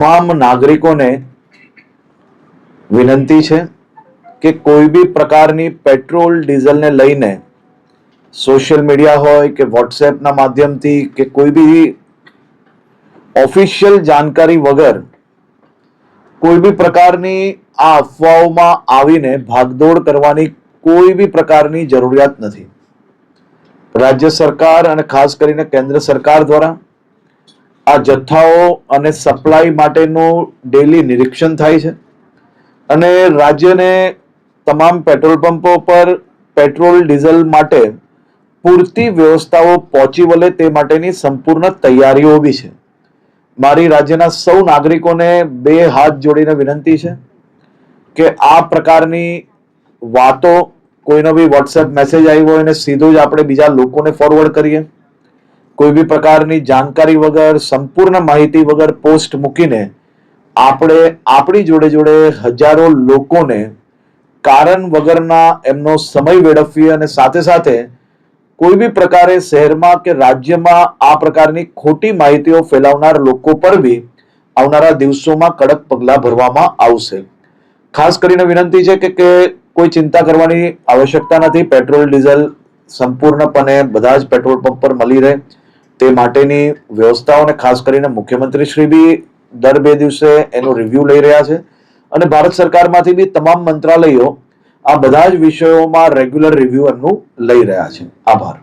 તમામ નાગરિકોને વિનંતી છે કે કોઈ બી પ્રકારની પેટ્રોલ ડીઝલને લઈને સોશિયલ મીડિયા હોય કે વોટ્સએપના માધ્યમથી કે કોઈ બી ઓફિશિયલ જાણકારી વગર કોઈ બી પ્રકારની આ અફવાઓમાં આવીને ભાગદોડ કરવાની કોઈ બી પ્રકારની જરૂરિયાત નથી. રાજ્ય સરકાર અને ખાસ કરીને કેન્દ્ર સરકાર દ્વારા આ જથ્થાઓ અને સપ્લાય માટેનું ડેલી નિરીક્ષણ થાય છે અને રાજ્યને તમામ પેટ્રોલ પંપો પર પેટ્રોલ ડીઝલ માટે પૂરતી વ્યવસ્થાઓ પહોંચી વળે તે માટેની સંપૂર્ણ તૈયારીઓ બી છે. મારી રાજ્યના સૌ નાગરિકોને બે હાથ જોડીને વિનંતી છે કે આ પ્રકારની વાતો કોઈનો બી વોટ્સએપ મેસેજ આવ્યો હોય અને સીધો જ આપણે બીજા લોકોને ફોરવર્ડ કરીએ. કોઈ બી પ્રકારની જાણકારી વગર સંપૂર્ણ માહિતી વગર પોસ્ટ મૂકીને આપણે આપણી જોડે જોડે હજારો લોકોને કારણ વગરના એમનો સમય વેડફીએ અને સાથે સાથે કોઈ બી પ્રકારે શહેરમાં કે રાજ્યમાં આ પ્રકારની ખોટી માહિતીઓ ફેલાવનાર લોકો પર બી આવનારા દિવસોમાં કડક પગલાં ભરવામાં આવશે. ખાસ કરીને વિનંતી છે કે કોઈ ચિંતા કરવાની આવશ્યકતા નથી. પેટ્રોલ ડીઝલ સંપૂર્ણપણે બધા જ પેટ્રોલ પંપ પર મળી રહે તે માટેની વ્યવસ્થાઓને ખાસ કરીને મુખ્યમંત્રી શ્રી બી દર 2 દિવસે એનો રિવ્યુ લઈ રહ્યા છે અને ભારત સરકારમાંથી બી તમામ મંત્રાલયો આ બધા જ વિષયોમાં રેગ્યુલર રિવ્યુ એમનું લઈ રહ્યા છે. આભાર.